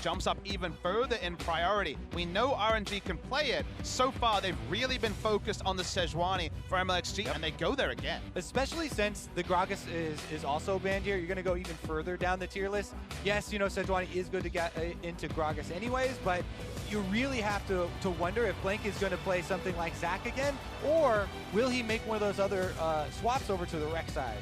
jumps up even further in priority. We know RNG can play it. So far, they've really been focused on the Sejuani for Mlxg, and they go there again. Especially since the Gragas is also banned here, you're going to go even further down the tier list. Yes, you know, Sejuani is good to get into Gragas anyways, but you really have to wonder if Blank is going to play something like Zac again, or will he make one of those other swaps over to the Rek'Sais?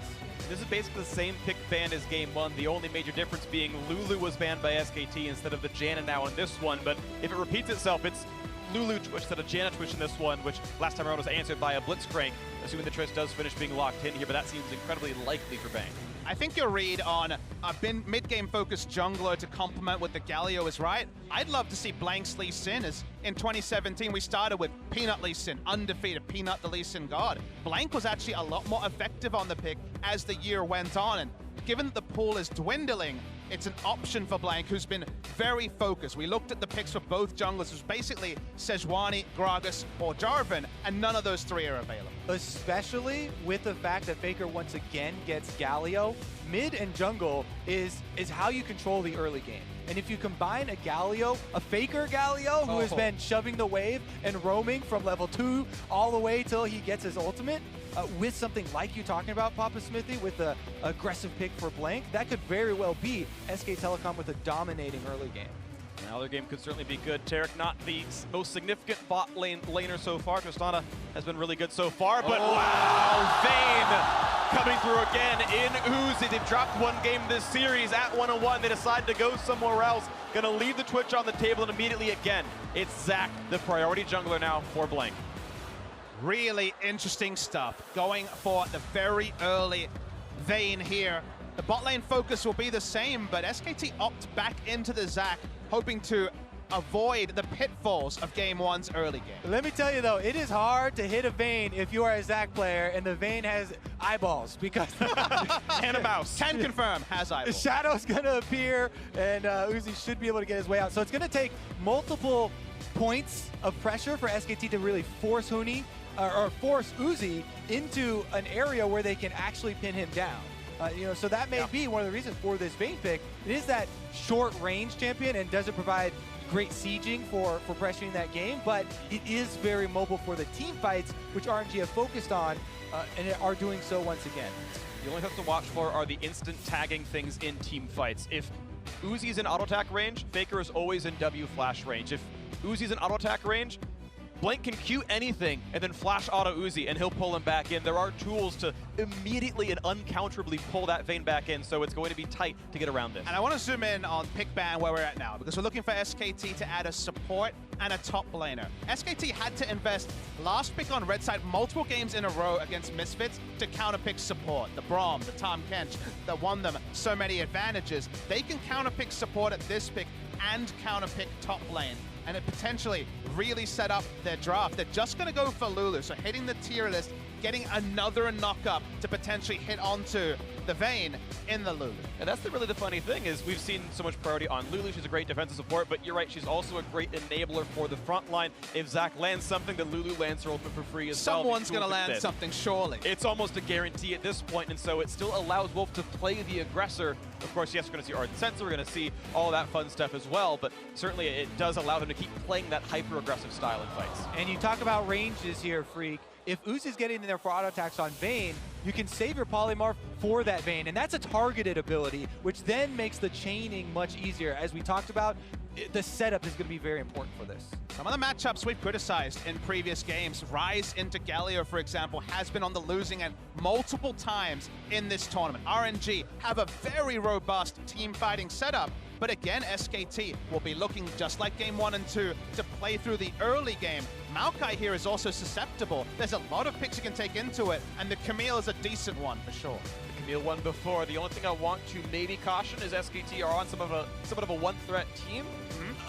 This is basically the same pick ban as game one, the only major difference being Lulu was banned by SKT instead of the Janna now in this one, but if it repeats itself, it's Lulu Twitch instead of Janna Twitch in this one, which last time around was answered by a Blitzcrank, assuming the Triss does finish being locked in here, but that seems incredibly likely for Vayne. I think your read on a mid-game focused jungler to complement with the Galio is right. I'd love to see Blank's Lee Sin, as in 2017 we started with Peanut Lee Sin, undefeated, Peanut the Lee Sin god. Blank was actually a lot more effective on the pick as the year went on, and given that the pool is dwindling, it's an option for Blank, who's been very focused. We looked at the picks for both junglers. It was basically Sejuani, Gragas, or Jarvan, and none of those three are available. Especially with the fact that Faker once again gets Galio. Mid and jungle is how you control the early game. And if you combine a Galio, a Faker Galio, who has been shoving the wave and roaming from level 2 all the way till he gets his ultimate, with something like you talking about, Papasmithy, with the aggressive pick for Blank, that could very well be SK Telecom with a dominating early game. Now their game could certainly be good. Taric not the most significant bot laner so far. Tristana has been really good so far, but wow, Vayne coming through again in Uzi. They've dropped one game this series at 1-1. They decide to go somewhere else. Gonna leave the Twitch on the table, and immediately again, it's Zac, the priority jungler now for Blank. Really interesting stuff going for the very early Vayne here. The bot lane focus will be the same, but SKT opt back into the Zac, hoping to avoid the pitfalls of game one's early game. Let me tell you though, it is hard to hit a Vayne if you are a Zac player and the Vayne has eyeballs, because and a mouse. Can confirm, has eyeballs. Shadow's gonna appear, and Uzi should be able to get his way out. So it's gonna take multiple points of pressure for SKT to really force Huni, or force Uzi into an area where they can actually pin him down. You know, so that may be one of the reasons for this Vayne pick. It is that short-range champion and doesn't provide great sieging for pressuring that game, but it is very mobile for the team fights, which RNG have focused on and are doing so once again. The only things to watch for are the instant tagging things in team fights. If Uzi's in auto attack range, Faker is always in W flash range. If Uzi's in auto attack range, Blank can Q anything and then flash auto Uzi and he'll pull him back in. There are tools to immediately and uncounterably pull that Vayne back in, so it's going to be tight to get around this. And I want to zoom in on pick ban where we're at now, because we're looking for SKT to add a support and a top laner. SKT had to invest last pick on red side multiple games in a row against Misfits to counterpick support. The Braum, the Tahm Kench that won them so many advantages. They can counterpick support at this pick and counterpick top lane, and it potentially really set up their draft. They're just going to go for Lulu, so hitting the tier list, getting another knock-up to potentially hit onto the Vayne in the Lulu. And that's really the funny thing, is we've seen so much priority on Lulu. She's a great defensive support, but you're right, she's also a great enabler for the front line. If Zac lands something, then Lulu lands her ultimate for free as well. Someone's going to land something, surely. It's almost a guarantee at this point, and so it still allows Wolf to play the aggressor. Of course, yes, we're going to see Ornn Sensor, we're going to see all that fun stuff as well, but certainly it does allow them to keep playing that hyper-aggressive style in fights. And you talk about ranges here, Phreak. If Uzi's getting in there for auto attacks on Vayne, you can save your polymorph for that Vayne, and that's a targeted ability, which then makes the chaining much easier. As we talked about, the setup is going to be very important for this. Some of the matchups we've criticized in previous games, Ryze into Galio, for example, has been on the losing end multiple times in this tournament. RNG have a very robust team fighting setup, but again, SKT will be looking just like game 1 and 2 to play through the early game. Maokai here is also susceptible. There's a lot of picks you can take into it, and the Camille is a decent one for sure. The Camille won before. The only thing I want to maybe caution is SKT are on somewhat of a one-threat team.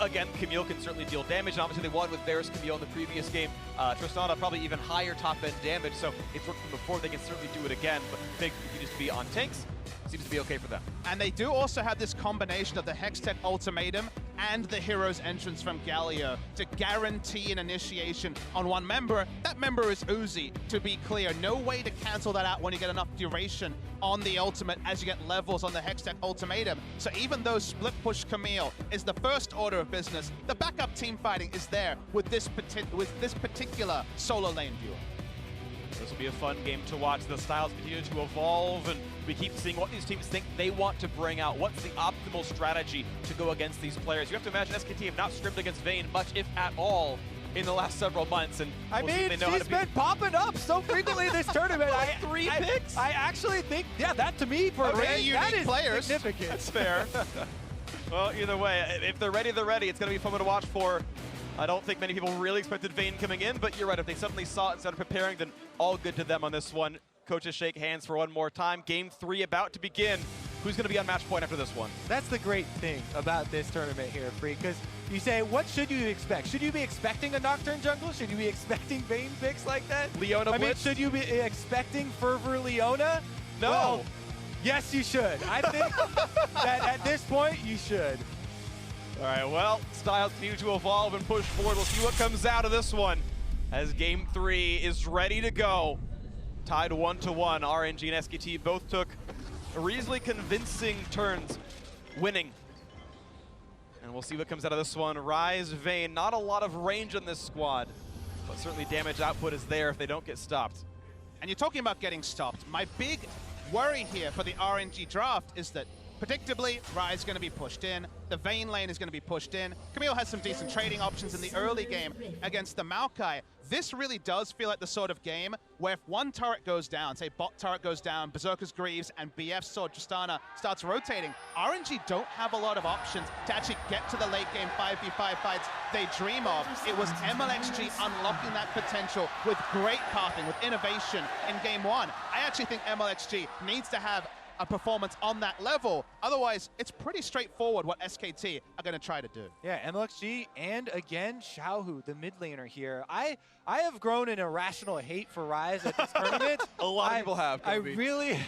Again, Camille can certainly deal damage, and obviously they won with Varus Camille in the previous game. Tristana probably even higher top-end damage, so it's worked from before. They can certainly do it again, but Big continues to be on tanks. Seems to be okay for them. And they do also have this combination of the Hextech Ultimatum and the hero's entrance from Galio to guarantee an initiation on one member. That member is Uzi, to be clear. No way to cancel that out when you get enough duration on the ultimate as you get levels on the Hextech ultimatum. So even though split push Camille is the first order of business, the backup team fighting is there with this particular solo lane duo. This will be a fun game to watch. The styles continue to evolve, and we keep seeing what these teams think they want to bring out. What's the optimal strategy to go against these players? You have to imagine SKT have not scrimmaged against Vayne much, if at all, in the last several months. And I mean, she's been popping up so frequently this tournament. Three picks? I actually think, yeah, that to me, for Vayne, that is players. Significant. That's fair. Well, either way, if they're ready, they're ready. It's going to be fun to watch for. I don't think many people really expected Vayne coming in, but you're right. If they suddenly saw it and started preparing, then all good to them on this one. Coaches shake hands for one more time. Game 3 about to begin. Who's going to be on match point after this one? That's the great thing about this tournament here, Phreak, because you say, what should you expect? Should you be expecting a Nocturne jungle? Should you be expecting Vayne picks like that? Leona I mean, Blitz? should you be expecting Fervor Leona? No. Well, yes, you should. I think that at this point, you should. All right, well, styles continue to evolve and push forward. We'll see what comes out of this one as Game 3 is ready to go. Tied 1-1. RNG and SKT both took reasonably convincing turns winning. And we'll see what comes out of this one. Ryze, Vayne, not a lot of range on this squad, but certainly damage output is there if they don't get stopped. And you're talking about getting stopped. My big worry here for the RNG draft is that predictably, Ryze is going to be pushed in. The Vayne lane is going to be pushed in. Camille has some decent trading options in the early game against the Maokai. This really does feel like the sort of game where if one turret goes down, say bot turret goes down, Berserker's Greaves, and BF's sword Tristana starts rotating, RNG don't have a lot of options to actually get to the late game 5v5 fights they dream of. It was Mlxg unlocking that potential with great pathing, with innovation in game 1. I actually think Mlxg needs to have a performance on that level. Otherwise, it's pretty straightforward what SKT are going to try to do. Yeah, Mlxg and again, XiaoHu, the mid laner here. I have grown an irrational hate for Ryze at this tournament. A lot of people have. I really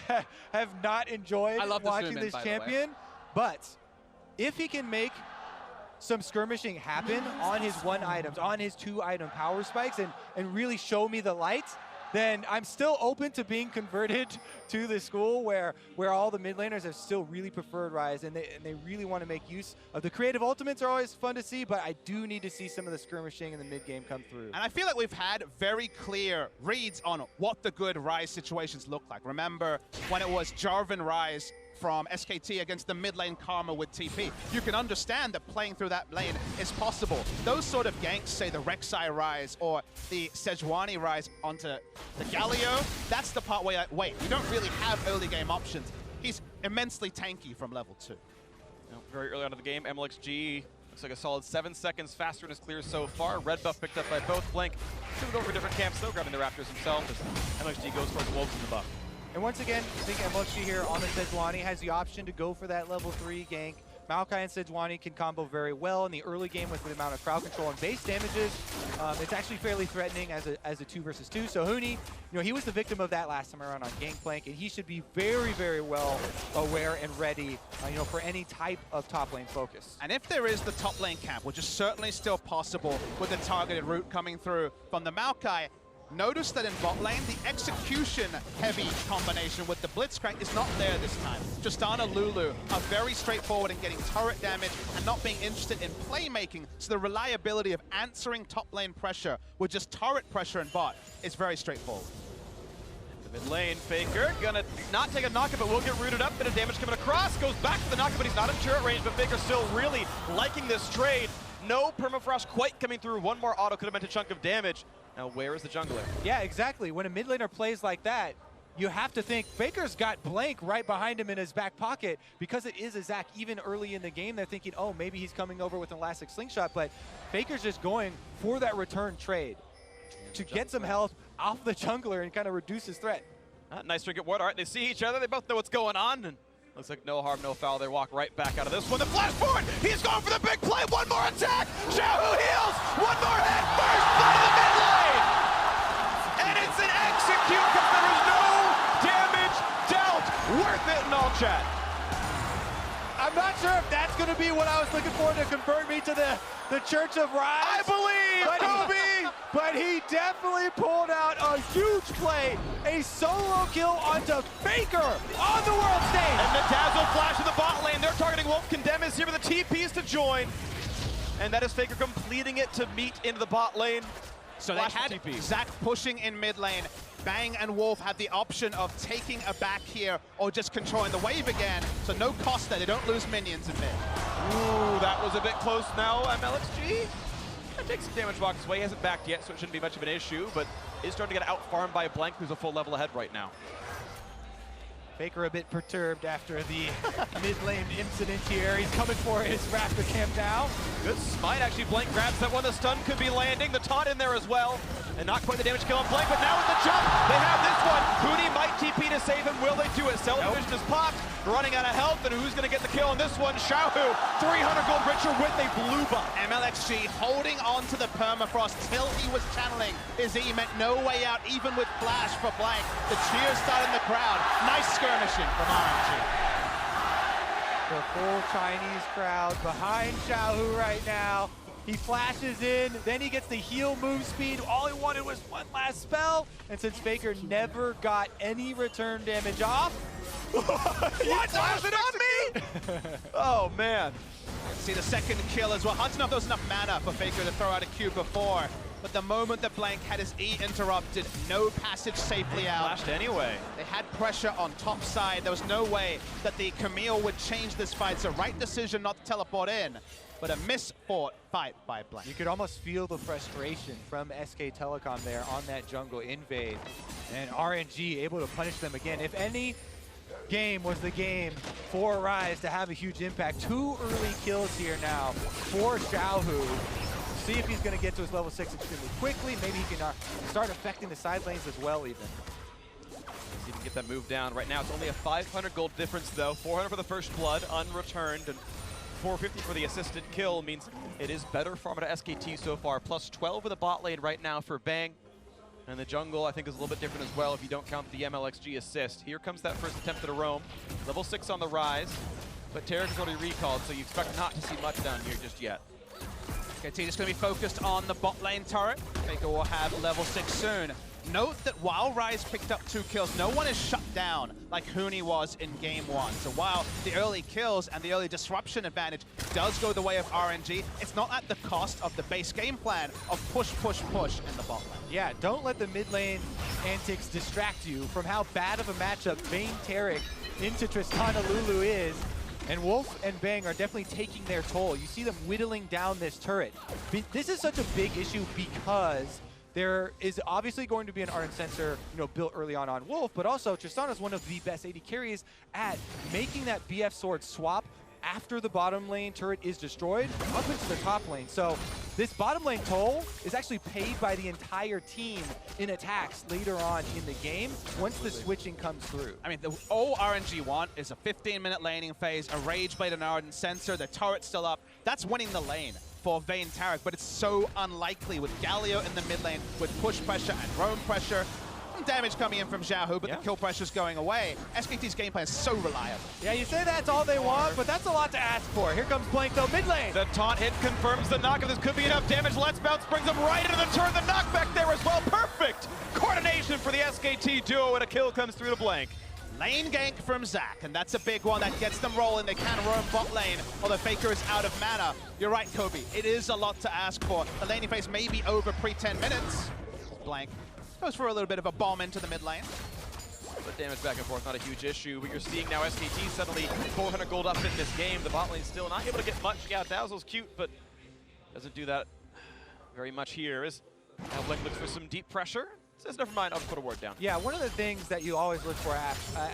have not enjoyed watching this champion. But if he can make some skirmishing happen on his 1 items, on his 2 item power spikes, and really show me the light, then I'm still open to being converted to the school where all the mid laners have still really preferred Ryze, and they really want to make use of the creative ultimates. Are always fun to see, but I do need to see some of the skirmishing in the mid game come through. And I feel like we've had very clear reads on what the good Ryze situations look like. Remember when it was Jarvan Ryze from SKT against the mid lane Karma with TP. You can understand that playing through that lane is possible. Those sort of ganks, say the Rek'Sai Ryze or the Sejuani Ryze onto the Galio, that's the part where you're like, wait, you don't really have early game options. He's immensely tanky from level 2. Very early on in the game, Mlxg looks like a solid 7 seconds faster in his clears so far. Red buff picked up by both. Blank should go for different camps though, grabbing the Raptors himself as Mlxg goes towards the Wolves in the buff. And once again, I think Mlxg here on the Sejuani has the option to go for that level 3 gank. Maokai and Sejuani can combo very well in the early game with the amount of crowd control and base damages. It's actually fairly threatening as a 2 versus 2. So Huni, he was the victim of that last time around on Gangplank, and he should be very, very well aware and ready, for any type of top lane focus. And if there is the top lane camp, which is certainly still possible with the targeted route coming through from the Maokai, notice that in bot lane, the execution-heavy combination with the Blitzcrank is not there this time. Tristana, Lulu are very straightforward in getting turret damage and not being interested in playmaking, so the reliability of answering top lane pressure with just turret pressure in bot is very straightforward. The mid lane, Faker gonna not take a knockup, but will get rooted up. Bit of damage coming across, goes back to the knockup, but he's not in turret range, but Faker still really liking this trade. No permafrost quite coming through. One more auto could have meant a chunk of damage. Now, where is the jungler? Yeah, exactly. When a mid laner plays like that, you have to think Faker's got Blank right behind him in his back pocket. Because it is a Zac even early in the game, they're thinking, oh, maybe he's coming over with an elastic slingshot, but Faker's just going for that return trade to get some health off the jungler and kind of reduce his threat. Nice trinket ward. All right, they see each other. They both know what's going on. And looks like no harm, no foul. They walk right back out of this one. The flash forward. He's going for the big play. One more attack. XiaoHu heals. One more hit. First blood of the mid lane. And it's an execute because there is no damage dealt. Worth it in all chat. I I'm not sure if that's going to be what I was looking for to convert me to the Church of Ryze. I believe, Kobe! But he definitely pulled out a huge play, a solo kill onto Faker on the world stage. And the Dazzle flash in the bot lane. They're targeting Wolf. Condemn is here with the TPs to join. And that is Faker completing it to meet into the bot lane. So they had Zach pushing in mid lane. Bang and Wolf had the option of taking a back here or just controlling the wave again. So no cost there. They don't lose minions in mid. Ooh, that was a bit close now. Mlxg that takes some damage box away. He hasn't backed yet, so it shouldn't be much of an issue, but is starting to get out-farmed by Blank, who's a full level ahead right now. Faker a bit perturbed after the mid lane incident here. He's coming for his Raptor camp now. Good smite, actually. Blank grabs that one. The stun could be landing. The taunt in there as well. And not quite the damage kill on Blank, but now with the jump, they have this one. Huni might TP to save him. Will they do it? Cell Division is popped, running out of health, and who's going to get the kill on this one? XiaoHu, 300 gold richer with a blue buff. Mlxg holding on to the permafrost till he was channeling his E, meant no way out, even with flash for Blank. The cheers start in the crowd. Nice skirmishing from RNG. The full Chinese crowd behind XiaoHu right now. He flashes in, then he gets the heal move speed. All he wanted was one last spell. And since Faker never got any return damage off, what? Was it on me? Oh, man. See the second kill as well. Hard to know if there was enough mana for Faker to throw out a Q before. But the moment that Blank had his E interrupted, no passage safely out. Flashed anyway. They had pressure on top side. There was no way that the Camille would change this fight. It's a right decision not to teleport in, but a misfought fight by Blank. you could almost feel the frustration from SK Telecom there on that jungle invade. And RNG able to punish them again. If any game was the game for Ryze to have a huge impact, 2 early kills here now for XiaoHu. See if he's going to get to his level 6 extremely quickly. Maybe he can start affecting the side lanes as well even. See if he can get that move down. Right now it's only a 500 gold difference though. 400 for the first blood, unreturned, and 450 for the assisted kill means it is better farm to SKT so far. Plus 12 in the bot lane right now for Bang. And the jungle, I think, is a little bit different as well if you don't count the Mlxg assist. Here comes that first attempt at a roam. Level 6 on the Ryze, but Taric is already recalled, so you expect not to see much down here just yet. SKT just going to be focused on the bot lane turret. Faker will have level 6 soon. Note that while Ryze picked up 2 kills, no one is shut down like Huni was in game 1. So while the early kills and the early disruption advantage does go the way of RNG, it's not at the cost of the base game plan of push, push, push in the bot lane. Yeah, don't let the mid lane antics distract you from how bad of a matchup Vayne Taric into Tristana Lulu is. And Wolf and Bang are definitely taking their toll. You see them whittling down this turret. This is such a big issue because there is obviously going to be an Ornn sensor, built early on Wolf, but also Tristana is one of the best AD carries at making that BF sword swap after the bottom lane turret is destroyed up into the top lane. So this bottom lane toll is actually paid by the entire team in attacks later on in the game once the switching comes through. I mean, all RNG want is a 15-minute laning phase, a Rage Blade and Ornn sensor, the turret's still up. That's winning the lane for Vayne Taric, but it's so unlikely with Galio in the mid lane, with push pressure and roam pressure. Some damage coming in from XiaoHu, but the kill pressure's going away. SKT's game plan is so reliable. Yeah, you say that's all they want, but that's a lot to ask for. Here comes Blank though, mid lane. The taunt hit confirms the knock. This could be enough damage. Let's Bounce brings him right into the turn. The knockback there as well. Perfect coordination for the SKT duo, and a kill comes through to Blank. Lane gank from Zach, and that's a big one that gets them rolling. They can roam bot lane, although Faker is out of mana. You're right, Kobe. It is a lot to ask for. The laning phase may be over pre-10 minutes. Blank goes for a little bit of a bomb into the mid lane. But damage back and forth, not a huge issue. But you're seeing now SKT suddenly 400 gold up in this game. The bot lane still not able to get much. Yeah, Dazzle's cute, but doesn't do that very much here. Now Blank looks for some deep pressure. Says, never mind, I'll just put a ward down. Yeah, one of the things that you always look for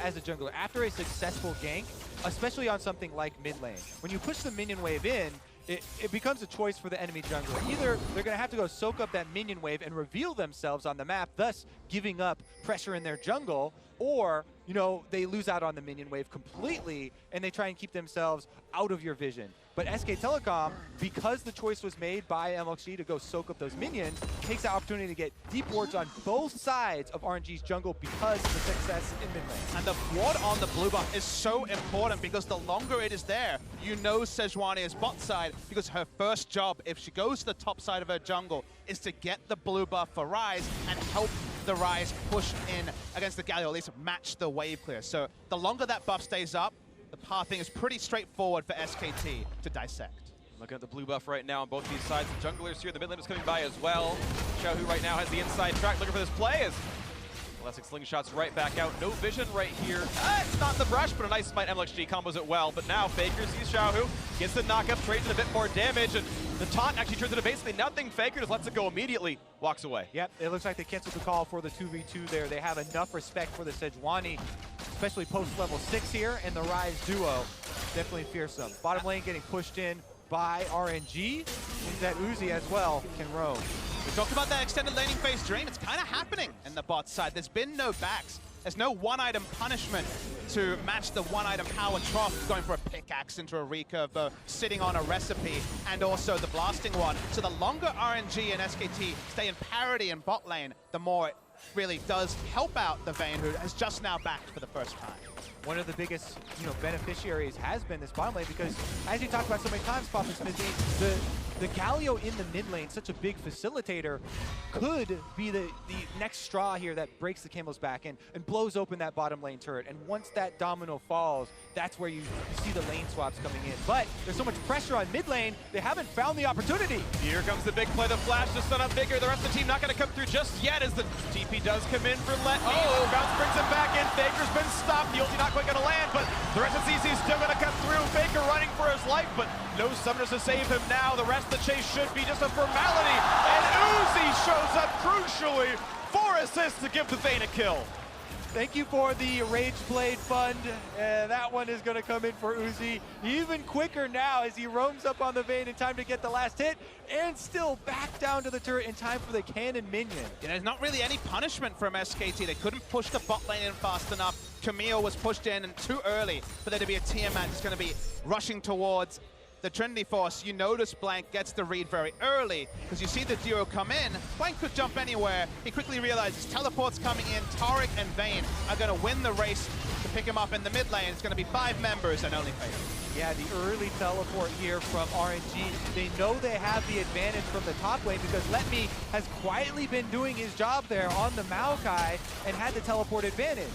as a jungler, after a successful gank, especially on something like mid lane, when you push the minion wave in, it becomes a choice for the enemy jungler. Either they're going to have to go soak up that minion wave and reveal themselves on the map, thus giving up pressure in their jungle, or, you know, they lose out on the minion wave completely and they try and keep themselves out of your vision. But SK Telecom, because the choice was made by Mlxg to go soak up those minions, takes the opportunity to get deep wards on both sides of RNG's jungle because of the success in mid lane. And the ward on the blue buff is so important because the longer it is there, you know Sejuani is bot side because her first job, if she goes to the top side of her jungle, is to get the blue buff for Ryze and help the Ryze push in against the Galio, at least match the wave clear. So the longer that buff stays up, the pathing is pretty straightforward for SKT to dissect. Looking at the blue buff right now on both these sides. The junglers here, the mid lane is coming by as well. XiaoHu right now has the inside track, looking for this play as Mlxg slingshots right back out. No vision right here. It's not the brush, but a nice smite. Mlxg combos it well. But now Faker sees XiaoHu, gets the knockup, trades in a bit more damage, and the taunt actually turns into basically nothing. Faker just lets it go immediately, walks away. Yep, it looks like they canceled the call for the 2v2 there. They have enough respect for the Sejuani, especially post-level 6 here, and the Ryze duo. Definitely fearsome. Bottom lane getting pushed in by RNG. Means that Uzi as well can roam. We talked about that extended laning phase dream. It's kind of happening in the bot side. There's been no backs. There's no one-item punishment to match the one-item power trough, going for a pickaxe into a recurve, sitting on a recipe, and also the blasting one. So the longer RNG and SKT stay in parity in bot lane, the more it really does help out the Vayne, who has just now backed for the first time. One of the biggest, beneficiaries has been this bottom lane because, as you talked about so many times, Papasmithy, the Galio in the mid lane, such a big facilitator, could be the next straw here that breaks the camel's back and blows open that bottom lane turret. And once that domino falls, that's where you see the lane swaps coming in. But there's so much pressure on mid lane, they haven't found the opportunity. Here comes the big play, the flash to stun up Faker. The rest of the team not going to come through just yet as the TP does come in for LetME. Oh, Bounce brings him back in. Faker's been stopped. The ulti not quite going to land, but the rest of CC is still going to come through. Faker running for his life, but no summoners to save him now. The rest of the chase should be just a formality. And Uzi shows up crucially. 4 assists to give the Vayne a kill. Thank you for the Rage Blade Fund. That one is going to come in for Uzi even quicker now as he roams up on the Vayne in time to get the last hit and still back down to the turret in time for the cannon minion. Yeah, there's not really any punishment from SKT. They couldn't push the bot lane in fast enough. Camille was pushed in and too early for there to be a Tiamat just going to be rushing towards the Trinity Force. You notice Blank gets the read very early because you see the duo come in. Blank could jump anywhere. He quickly realizes teleports coming in. Taric and Vayne are going to win the race to pick him up in the mid lane. It's going to be 5 members and only Faker. Yeah, the early teleport here from RNG. They know they have the advantage from the top lane because LetME has quietly been doing his job there on the Maokai and had the teleport advantage.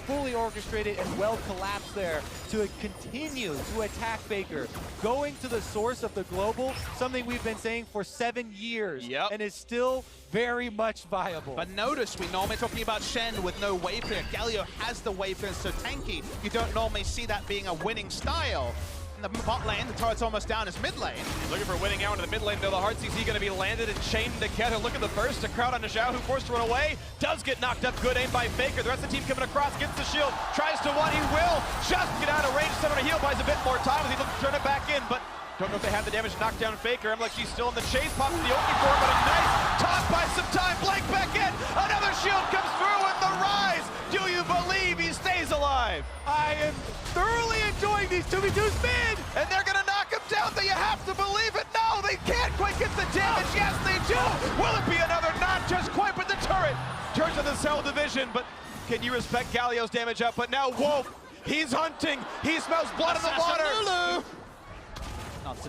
Fully orchestrated and well collapsed there to continue to attack Faker. Going to the source of the global, something we've been saying for 7 years, and is still very much viable. But notice, we normally talking about Shen with no wave clear. Galio has the wave clear, so tanky. You don't normally see that being a winning style. The bot lane, the turret's almost down his mid lane. Looking for winning out into the mid lane, though. The hard CC going to be landed and chained together. Look at the burst, a crowd on XiaoHu, forced to run away. Does get knocked up, good aim by Faker. The rest of the team coming across, gets the shield, tries to one, he will just get out of range. Set on a heal, buys a bit more time as he looks to turn it back in, but don't know if they have the damage to knock down Faker. Mlxg still in the chase, pops the ulti for him, but a nice taunt by some time. Blank back in, another shield comes through, and the Ryze, do you believe he stays alive? I am thoroughly enjoying these 2v2 spin! And they're gonna knock him down, do you have to believe it? No, they can't quite get the damage, yes they do! Will it be another? Not just quite, but the turret turns to the Cell Division, but can you respect Galio's damage up? But now Wolf, he's hunting, he smells blood in the water! Lulu!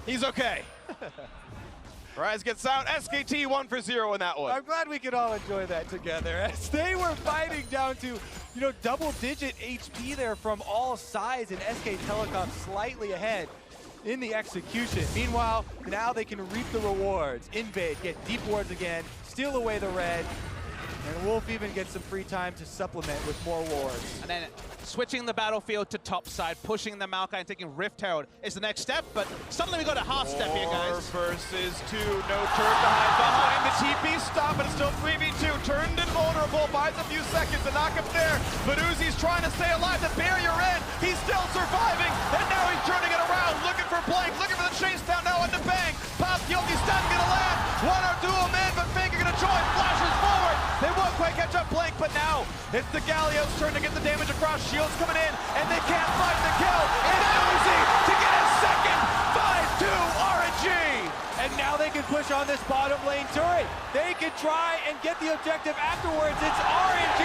He's okay. Ryze gets out. SKT 1 for 0 in that one. I'm glad we could all enjoy that together as they were fighting down to, double-digit HP there from all sides, and SK Telecom slightly ahead in the execution. Meanwhile, now they can reap the rewards. Invade, get deep wards again, steal away the red, and Wolf even gets some free time to supplement with more wards. And then switching the battlefield to top side, pushing the Maokai and taking Rift Herald is the next step, but suddenly we got a half step here, guys. 4 versus 2, no turret behind the TP stop, but it's still 3v2, turned invulnerable, buys a few seconds, the knock-up there, but Uzi's trying to stay alive, the barrier in, he's still surviving, and now he's turning it around, looking for Blank, looking for the chase down now on the bang, Pop Yogi's not gonna land, one or dual man, but Faker gonna join, flashes forward, they won't quite catch up Blank, but now now. It's the Galio's turn to get the damage across. Shields coming in, and they can't find the kill. And Uzi to get his second 5-2 RNG. And now they can push on this bottom lane turret. They can try and get the objective afterwards. It's RNG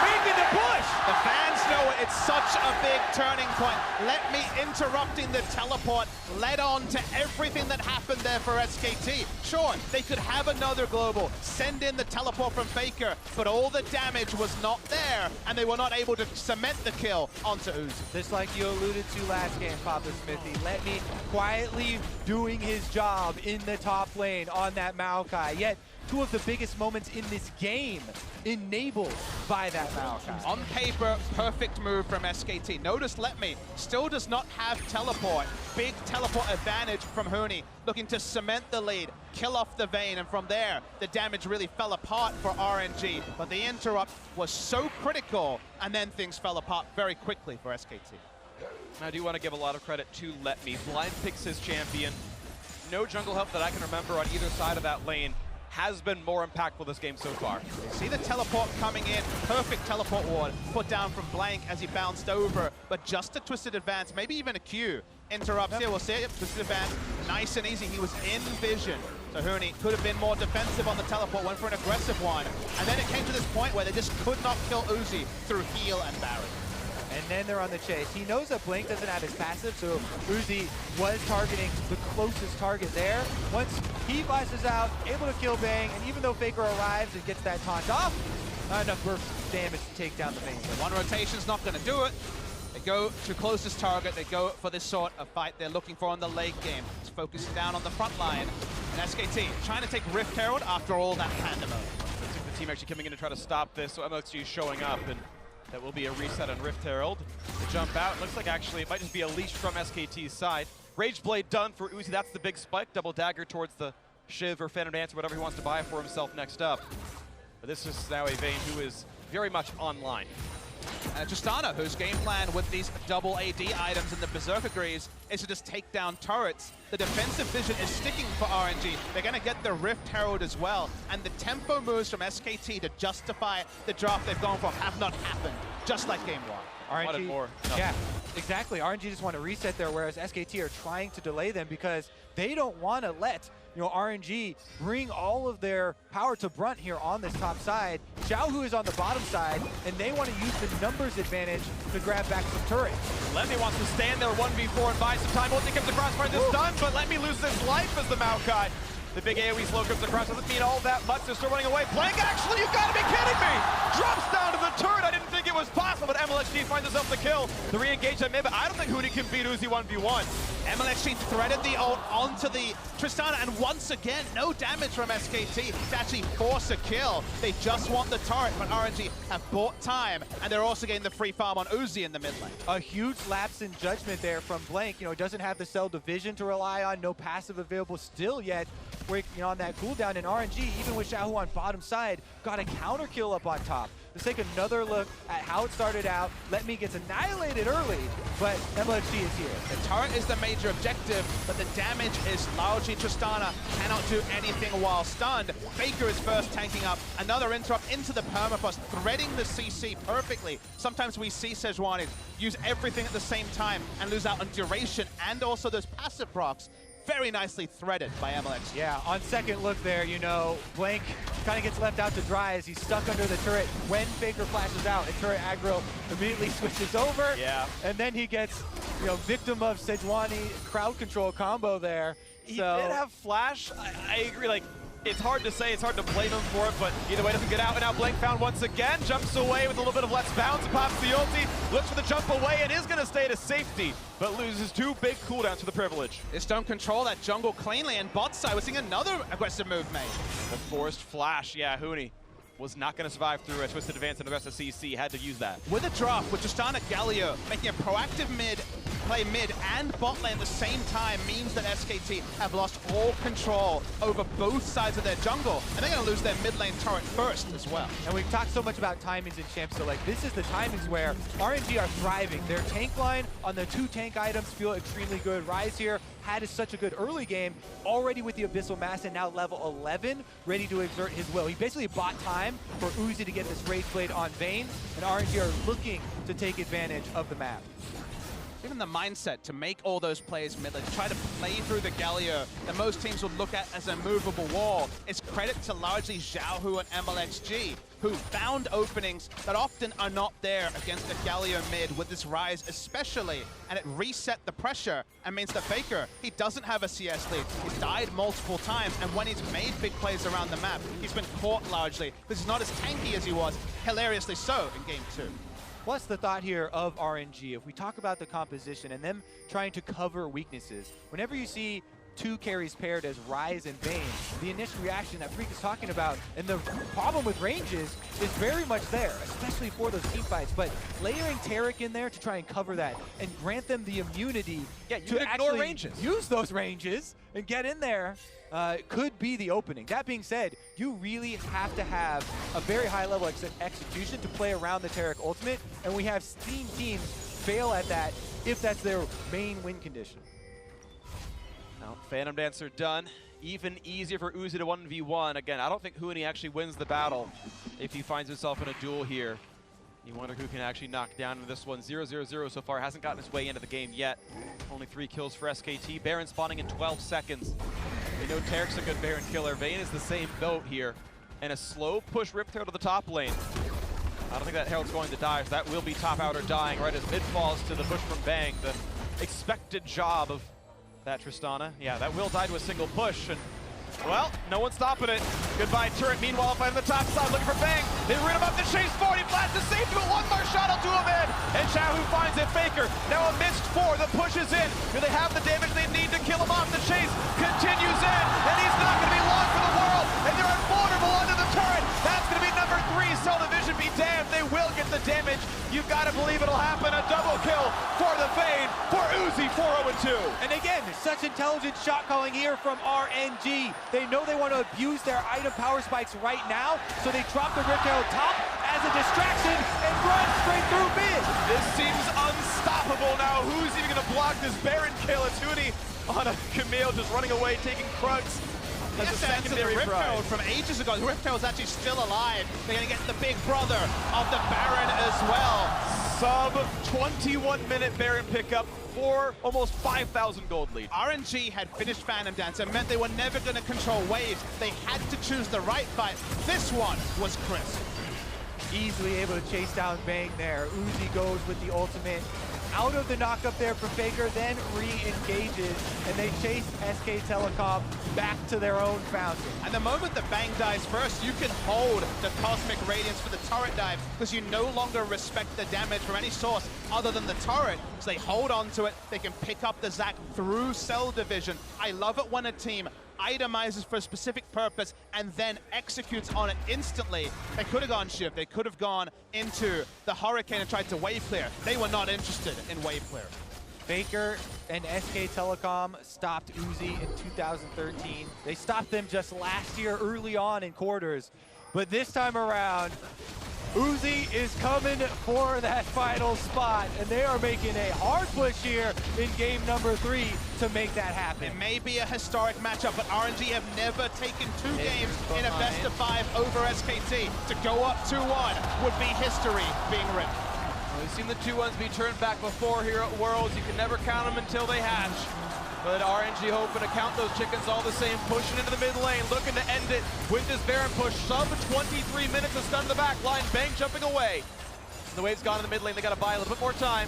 making the push. The fans know it. It's such a big turning point. LetME interrupting the teleport led on to everything that happened there for SKT. Sure, they could have another global, send in the teleport from Faker, but all the damage was not there, and they were not able to cement the kill onto Uzi. Just like you alluded to last game, Papasmithy, LetME quietly doing his job in the top lane on that Maokai. Yet, two of the biggest moments in this game enabled by that Maokai. On paper, perfect move from SKT. Notice LetME still does not have teleport. Big teleport advantage from Huni, looking to cement the lead, kill off the Vayne, and from there, the damage really fell apart for RNG. But the interrupt was so critical, and then things fell apart very quickly for SKT. I do want to give a lot of credit to LetME. Blind picks his champion. No jungle help that I can remember on either side of that lane has been more impactful this game so far. See the teleport coming in, perfect teleport ward put down from Blank as he bounced over, but just a twisted advance, maybe even a Q. Interrupts here, we'll see it, twisted advance, nice and easy, he was in vision. So Huni could have been more defensive on the teleport, went for an aggressive one, and then it came to this point where they just could not kill Uzi through heal and Barry. And then they're on the chase. He knows that Blink doesn't have his passive, so Uzi was targeting the closest target there. Once he flashes out, able to kill Bang, and even though Faker arrives and gets that taunt off, not enough burst damage to take down the Vayne. One rotation's not going to do it. They go to closest target, they go for this sort of fight they're looking for in the late game. It's focusing down on the front line. And SKT trying to take Rift Herald after all that pandemonium. Looks like the team actually coming in to try to stop this, so Mlxg is showing up, and that will be a reset on Rift Herald. The jump out, looks like actually it might just be a leash from SKT's side. Rage Blade done for Uzi, that's the big spike. Double dagger towards the Shiv or Phantom Dance, or whatever he wants to buy for himself next up. But this is now a Vayne who is very much online. Tristana, whose game plan with these double AD items and the Berserker Greaves is to just take down turrets. The defensive vision is sticking for RNG. They're going to get the Rift Herald as well. And the tempo moves from SKT to justify the draft they've gone for have not happened, just like game one. Wanted more. Yeah, exactly. RNG just want to reset there, whereas SKT are trying to delay them because they don't want to let RNG bring all of their power to brunt here on this top side. XiaoHu is on the bottom side, and they want to use the numbers advantage to grab back some turrets. LetME wants to stand there 1v4 and buy some time. Won't think of the crossfire this done, but LetME loses his life as the Maokai. The big AoE slow comes across, doesn't mean all that much. They're still running away. Blank, actually, you gotta be kidding me! Drops down to the turret. I didn't think it was possible, but Mlxg finds himself the kill. The re-engage that made, but I don't think Huni can beat Uzi 1v1. Mlxg threaded the ult onto the Tristana, and once again, no damage from SKT to actually force a kill. They just want the turret, but RNG have bought time, and they're also getting the free farm on Uzi in the mid lane. A huge lapse in judgment there from Blank. Doesn't have the cell division to rely on, no passive available still yet. On that cooldown, in RNG, even with XiaoHu on bottom side, got a counter kill up on top. Let's take another look at how it started out. LetME gets annihilated early, but Mlxg is here. The turret is the major objective, but the damage is largely Tristana cannot do anything while stunned. Faker is first tanking up. Another interrupt into the permafrost, threading the CC perfectly. Sometimes we see Sejuani use everything at the same time and lose out on duration and also those passive procs. Very nicely threaded by Mlxg. Yeah, on second look there, Blank kind of gets left out to dry as he's stuck under the turret when Faker flashes out, and turret aggro immediately switches over. Yeah. And then he gets, victim of Sejuani crowd control combo there. He did have flash. I agree, it's hard to say, it's hard to blame him for it, but either way doesn't get out, and now Blank found once again, jumps away with a little bit of let's bounce, and pops the ulti, looks for the jump away, and is going to stay to safety, but loses two big cooldowns for the privilege. This don't control that jungle cleanly, and bot side, we're seeing another aggressive move made. The forced flash, yeah, Huni was not going to survive through a twisted advance, and the rest of CC had to use that. With a drop, with Tristana Galio making a proactive mid, play mid and bot lane at the same time means that SKT have lost all control over both sides of their jungle, and they're going to lose their mid lane turret first as well. And we've talked so much about timings in Champs, so like this is the timings where RNG are thriving. Their tank line on the 2 tank items feel extremely good. Ryze here had such a good early game, already with the Abyssal Mass and now level 11, ready to exert his will. He basically bought time for Uzi to get this Rage Blade on Vayne, and RNG are looking to take advantage of the map. Given the mindset to make all those plays mid lane, to try to play through the Galio that most teams would look at as a movable wall, it's credit to largely XiaoHu and Mlxg, who found openings that often are not there against the Galio mid with this Ryze especially, and it reset the pressure and means that Faker, he doesn't have a CS lead. He's died multiple times, and when he's made big plays around the map, he's been caught largely because he's not as tanky as he was, hilariously so, in Game 2. Plus the thought here of RNG, if we talk about the composition and them trying to cover weaknesses, whenever you see 2 carries paired as Ryze and Vayne, the initial reaction that Phreak is talking about, and the problem with ranges is very much there, especially for those team fights. But layering Taric in there to try and cover that and grant them the immunity to actually ranges. Use those ranges and get in there could be the opening. That being said, you really have to have a very high level execution to play around the Taric ultimate, and we have Steam teams fail at that if that's their main win condition. Phantom Dancer done. Even easier for Uzi to 1v1. Again, I don't think Huni actually wins the battle if he finds himself in a duel here. You wonder who can actually knock down this one. 0-0-0 so far. Hasn't gotten his way into the game yet. Only 3 kills for SKT. Baron spawning in 12 seconds. We know Taric's a good Baron killer. Vayne is the same boat here. And a slow push Rift Herald to the top lane. I don't think that Herald's going to die, so that will be top outer dying right as mid falls to the push from Bang. The expected job of that Tristana. Yeah, that will die to a single push, and well, no one's stopping it. Goodbye turret. Meanwhile, fighting the top side, looking for Bang. They rid him up the chase forward. He blasts the safety, but one more shot will do him in. And XiaoHu finds it. Faker now a missed 4. The push is in. Do they have the damage they need to kill him off? The chase continues in, and he's not going to be long for the world. And they're invulnerable under the turret. That's going to be number 3. Cell Division be damned. They will get the damage. You've got to believe it'll happen. A double kill for the Vayne for Uzi 4-0-2. And again, such intelligent shot calling here from RNG. They know they want to abuse their item power spikes right now, so they drop the Rift Herald top as a distraction and run straight through mid. This seems unstoppable now. Who's even going to block this Baron kill? It's Huni on a Camille just running away, taking Krugs. That's a secondary Rift Herald from ages ago. The Rift Herald's actually still alive. They're going to get the big brother of the Baron as well. Sub 21-minute Baron pickup for almost 5,000 gold lead. RNG had finished Phantom Dance and meant they were never going to control waves. They had to choose the right fight. This one was crisp. Easily able to chase down Bang there. Uzi goes with the ultimate. Out of the knockup there for Faker, then re-engages, and they chase SK Telecom back to their own fountain. And the moment the Bang dies first, you can hold the Cosmic Radiance for the turret dive because you no longer respect the damage from any source other than the turret. So they hold on to it, they can pick up the Zac through Cell Division. I love it when a team itemizes for a specific purpose and then executes on it instantly. They could have gone shift, they could have gone into the Hurricane and tried to wave clear. They were not interested in wave clear. Faker and SK Telecom stopped Uzi in 2013. They stopped them just last year early on in quarters. But this time around, Uzi is coming for that final spot, and they are making a hard push here in game number 3 to make that happen. It may be a historic matchup, but RNG have never taken 2 games in a best of 5 over SKT. To go up 2-1 would be history being written. Well, we've seen the 2-1s be turned back before here at Worlds. You can never count them until they hatch. But RNG hoping to count those chickens all the same, pushing into the mid lane, looking to end it with this Baron push. Sub 23 minutes to stun the back line. Bang jumping away. The wave's gone in the mid lane. They got to buy a little bit more time.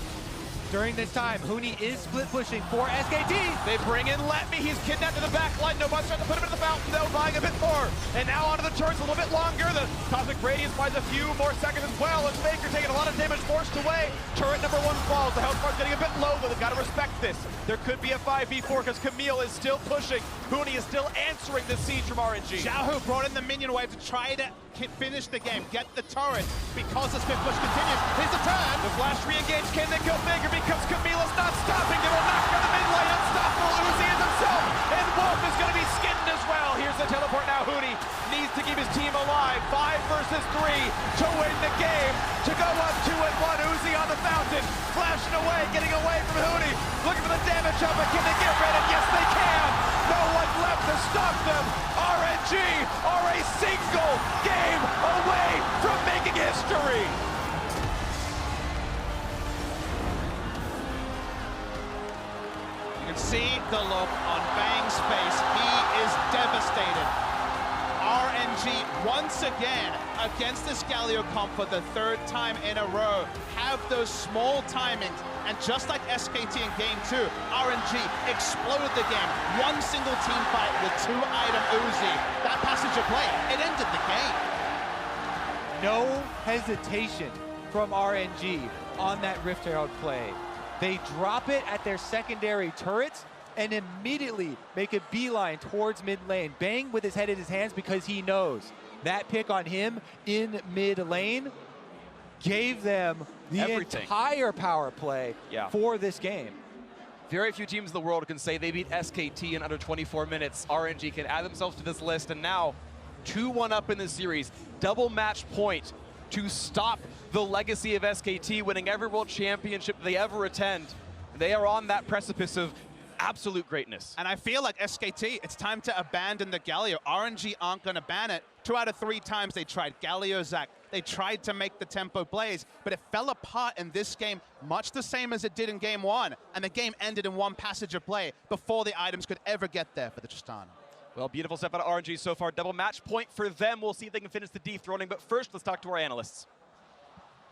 During this time, Huni is split pushing for SKT. They bring in LetME. He's kidnapped to the back line. Nobody's trying to put him in the fountain, though, buying a bit more. And now onto the turrets a little bit longer. The Cosmic Radiance buys a few more seconds as well. And Faker taking a lot of damage, forced away. Turret number 1 falls. The health bar's getting a bit low, though. They've got to respect this. There could be a 5v4 because Camille is still pushing. Huni is still answering the siege from RNG. XiaoHu brought in the minion wave to try to finish the game, get the turret, because the spin push continues. Here's the turn. The flash re-engage, can they go bigger? Because Camille's not stopping. They will knock down the mid lane. Unstoppable. Uzi is himself. And Wolf is going to be skinned as well. Here's the teleport now. Huni needs to keep his team alive. 5 versus 3 to win the game. To go up 2-1. Uzi on the fountain. Flashing away, getting away from Huni. Looking for the damage up, but can they get rid of it? Yes, they can. No one left to stop them. RNG are a single game away from making history. You can see the look on Bang's face. He is devastated. RNG once again against this Galio comp for the 3rd time in a row have those small timings, and just like SKT in game 2, RNG exploded the game. One single team fight with 2-item Uzi. That passage of play, it ended the game. No hesitation from RNG on that Rift Herald play. They drop it at their secondary turrets and immediately make a beeline towards mid lane. Bang with his head in his hands because he knows that pick on him in mid lane gave them the entire power play for this game. Very few teams in the world can say they beat SKT in under 24 minutes. RNG can add themselves to this list, and now 2-1 up in the series. Double match point to stop the legacy of SKT winning every world championship they ever attend. They are on that precipice of absolute greatness. And I feel like SKT, it's time to abandon the Galio. RNG aren't going to ban it. 2 out of 3 times they tried. Galio, Zach, they tried to make the tempo plays, but it fell apart in this game, much the same as it did in game 1. And the game ended in one passage of play before the items could ever get there for the Tristana. Well, beautiful step out of RNG so far. Double match point for them. We'll see if they can finish the dethroning, but first, let's talk to our analysts.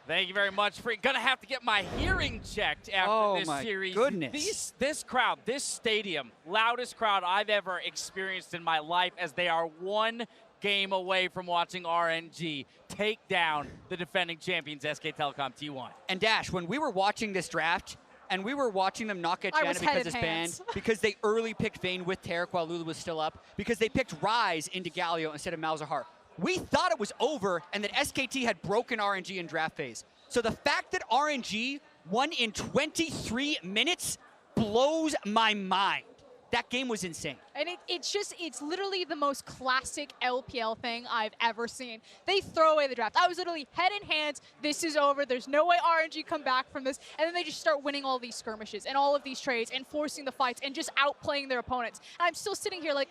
Thank you very much, Phreak. Gonna have to get my hearing checked after this series. Oh my goodness. This crowd, this stadium, loudest crowd I've ever experienced in my life, as they are 1 game away from watching RNG take down the defending champions, SK Telecom T1. And Dash, when we were watching this draft, and we were watching them not get Janet because it's banned, because they early picked Vayne with Taric while Lulu was still up, because they picked Ryze into Galio instead of Mlxg. We thought it was over and that SKT had broken RNG in draft phase. So the fact that RNG won in 23 minutes blows my mind. That game was insane. And it's literally the most classic LPL thing I've ever seen. They throw away the draft. I was literally head in hands, this is over, there's no way RNG come back from this, and then they just start winning all these skirmishes and all of these trades and forcing the fights and just outplaying their opponents. And I'm still sitting here like,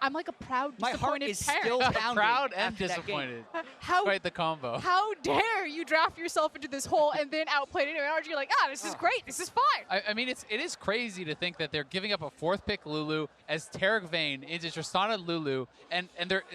I'm like a proud, disappointed My heart is parent. still pounding. Proud and disappointed. Quite the combo. How dare you draft yourself into this hole and then outplay it? And you're like, this is great, this is fine. I mean, it is crazy to think that they're giving up a 4th pick Lulu as Taric Vayne into Tristana Lulu, and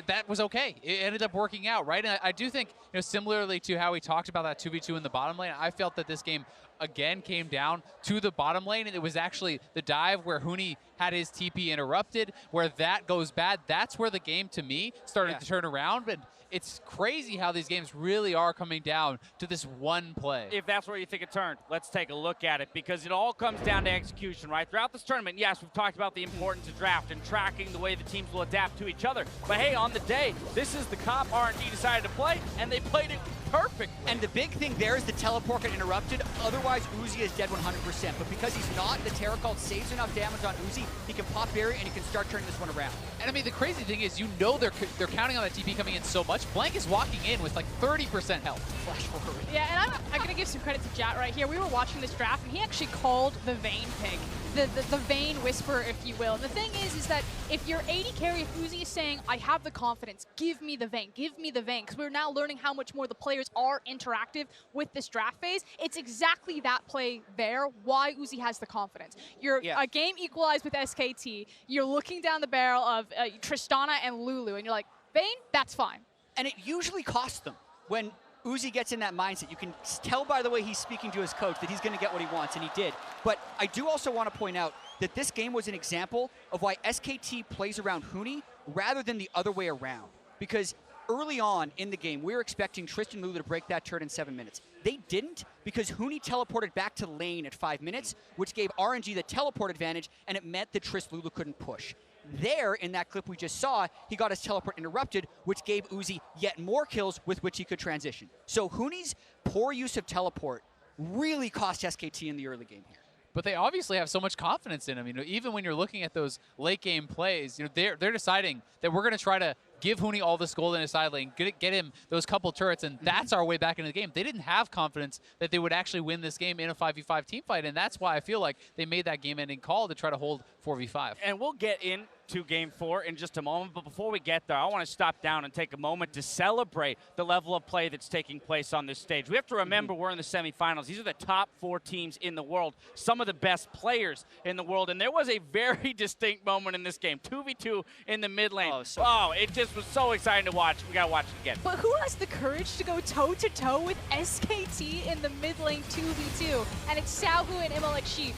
that was okay. It ended up working out, right? And I do think, similarly to how we talked about that 2v2 in the bottom lane, I felt that this game again came down to the bottom lane, and it was actually the dive where Huni had his TP interrupted, where that goes bad. That's where the game, to me, started to turn around. But it's crazy how these games really are coming down to this one play. If that's where you think it turned, let's take a look at it, because it all comes down to execution, right? Throughout this tournament, yes, we've talked about the importance of draft and tracking the way the teams will adapt to each other. But hey, on the day, this is the comp RNG decided to play, and they played it perfect. And the big thing there is the teleport got interrupted. Otherwise, Uzi is dead 100%. But because he's not, the Taric ult saves enough damage on Uzi, he can pop barrier and he can start turning this one around. And I mean, the crazy thing is, they're counting on that TP coming in so much. Blank is walking in with like 30% health. Flash forward. Yeah, and I'm going to give some credit to Jat right here. We were watching this draft, and he actually called the Vayne pick. The Vayne whisper, if you will. And the thing is that if you're AD carry, if Uzi is saying, I have the confidence, give me the Vayne, because we're now learning how much more the players are interactive with this draft phase, it's exactly that play there, why Uzi has the confidence. You're a game equalized with SKT, you're looking down the barrel of Tristana and Lulu, and you're like, Vayne, that's fine. And it usually costs them when Uzi gets in that mindset. You can tell by the way he's speaking to his coach that he's going to get what he wants, and he did. But I do also want to point out that this game was an example of why SKT plays around Huni rather than the other way around. Because early on in the game, we were expecting Tristan Lulu to break that turret in 7 minutes. They didn't, because Huni teleported back to lane at 5 minutes, which gave RNG the teleport advantage, and it meant that Trist Lulu couldn't push. there in that clip we just saw, he got his teleport interrupted, which gave Uzi yet more kills with which he could transition. So Huni's poor use of teleport really cost SKT in the early game here. But they obviously have so much confidence in him. You know, even when you're looking at those late game plays, you know, they're deciding that we're going to try to give Huni all this gold in his side lane, get him those couple turrets, and that's our way back into the game. They didn't have confidence that they would actually win this game in a 5v5 team fight, and that's why I feel like they made that game-ending call to try to hold 4v5. And we'll get into Game 4 in just a moment, but before we get there, I want to stop down and take a moment to celebrate the level of play that's taking place on this stage. We have to remember we're in the semifinals. These are the top 4 teams in the world, some of the best players in the world, and there was a very distinct moment in this game, 2v2 in the mid lane. It just was so exciting to watch. We got to watch it again. But who has the courage to go toe-to-toe with SKT in the mid lane 2v2? And it's XiaoHu and Mlxg.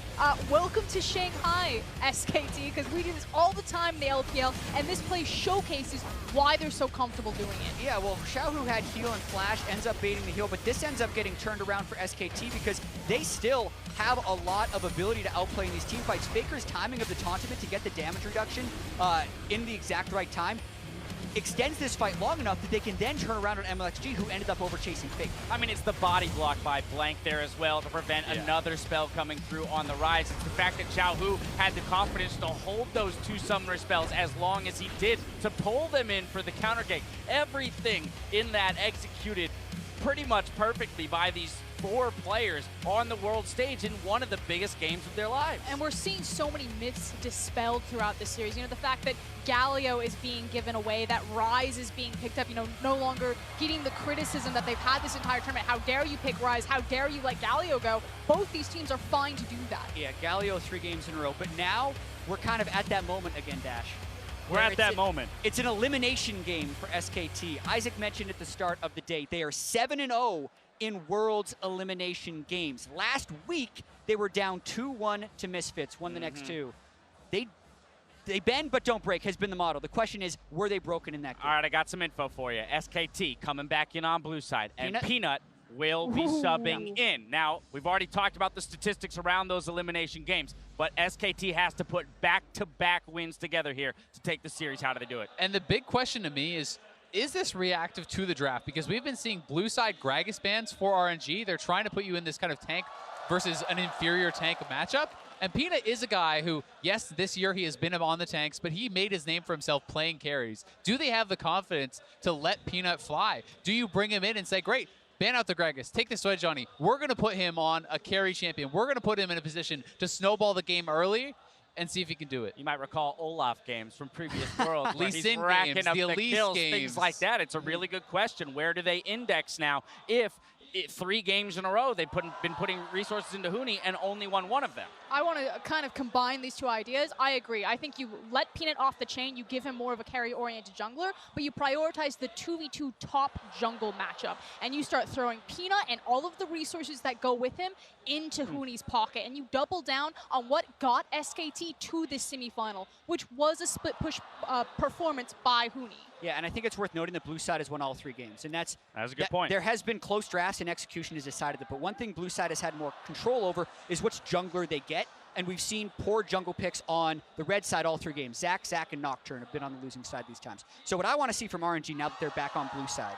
Welcome to Shanghai, SKT, because we do this all the time in the LPL, and this play showcases why they're so comfortable doing it. Yeah, well, XiaoHu had heal and flash, ends up baiting the heal, but this ends up getting turned around for SKT because they still have a lot of ability to outplay in these team fights. Faker's timing of the tauntament to get the damage reduction in the exact right time extends this fight long enough that they can then turn around on Mlxg, who ended up over-chasing Phreak. I mean, it's the body block by Blank there as well to prevent another spell coming through on the Ryze. It's the fact that XiaoHu had the confidence to hold those 2 summoner spells as long as he did to pull them in for the counter gank. Everything in that executed pretty much perfectly by these 4 players on the world stage in one of the biggest games of their lives. And we're seeing so many myths dispelled throughout the series. You know, the fact that Galio is being given away, that Ryze is being picked up, you know, no longer getting the criticism that they've had this entire tournament. How dare you pick Ryze? How dare you let Galio go? Both these teams are fine to do that. Yeah, Galio 3 games in a row, but now we're kind of at that moment again, Dash. We're at that moment. It's an elimination game for SKT. Isaac mentioned at the start of the day, they are 7-0 in Worlds elimination games. Last week, they were down 2-1 to Misfits, won the next 2. They bend but don't break has been the motto. The question is, were they broken in that game? All right, I got some info for you. SKT coming back in on blue side, and Peanut will be subbing in. Now, we've already talked about the statistics around those elimination games, but SKT has to put back-to-back wins together here to take the series. How do they do it? And the big question to me is this reactive to the draft? Because we've been seeing blue side Gragas bans for RNG. They're trying to put you in this kind of tank versus an inferior tank matchup. And Peanut is a guy who, yes, this year he has been on the tanks, but he made his name for himself playing carries. Do they have the confidence to let Peanut fly? Do you bring him in and say, great, ban out the Gragas, take the Sejuani. We're going to put him on a carry champion. We're going to put him in a position to snowball the game early and see if he can do it. You might recall Olaf games from previous Worlds. Lee Sin games, the Elise kills, games. things like that. It's a really good question. Where do they index now if 3 games in a row they've been putting resources into Huni and only won 1 of them? I want to kind of combine these 2 ideas. I agree. I think you let Peanut off the chain, you give him more of a carry-oriented jungler, but you prioritize the 2v2 top jungle matchup, and you start throwing Peanut and all of the resources that go with him into Huni's pocket, and you double down on what got SKT to this semifinal, which was a split push performance by Huni. Yeah, and I think it's worth noting that blue side has won all 3 games, and that's a good point. There has been close drafts, and execution has decided that, but one thing blue side has had more control over is which jungler they get, and we've seen poor jungle picks on the red side all 3 games. Zac, and Nocturne have been on the losing side these times. So what I want to see from RNG now that they're back on blue side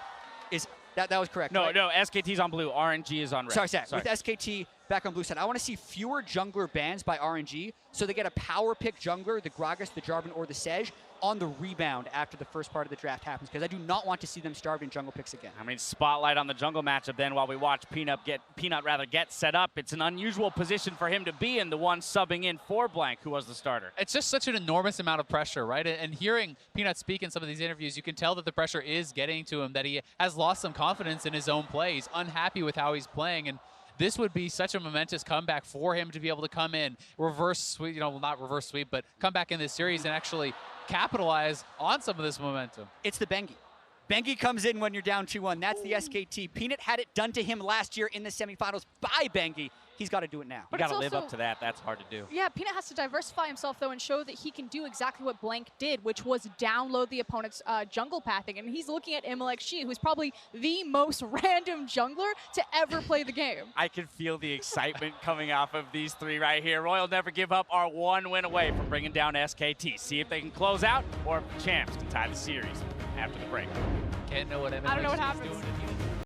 is that was correct. No, right? no, SKT's on blue, RNG is on red. Sorry. With SKT back on blue side, I want to see fewer jungler bans by RNG, so they get a power pick jungler, the Gragas, the Jarvan, or the Sej, on the rebound after the first part of the draft happens, because I do not want to see them starved in jungle picks again. I mean, spotlight on the jungle matchup then while we watch Peanut get set up. It's an unusual position for him to be in, the one subbing in for Blank, who was the starter. It's just such an enormous amount of pressure, right? And hearing Peanut speak in some of these interviews, you can tell that the pressure is getting to him, that he has lost some confidence in his own play. He's unhappy with how he's playing, and this would be such a momentous comeback for him to be able to come in, reverse sweep, you know, not reverse sweep, but come back in this series and actually capitalize on some of this momentum. It's the Bengi. Bengi comes in when you're down 2-1. That's the SKT. Peanut had it done to him last year in the semifinals by Bengi. he's got to do it now. You got to live up to that. That's hard to do. Yeah, Peanut has to diversify himself, though, and show that he can do exactly what Blank did, which was download the opponent's jungle pathing. And he's looking at Mlxg, who's probably the most random jungler to ever play the game. I can feel the excitement coming off of these three right here. Royal Never Give Up are one win away from bringing down SKT. See if they can close out or if the champs can tie the series after the break. Can't know what I don't know what happens. doing.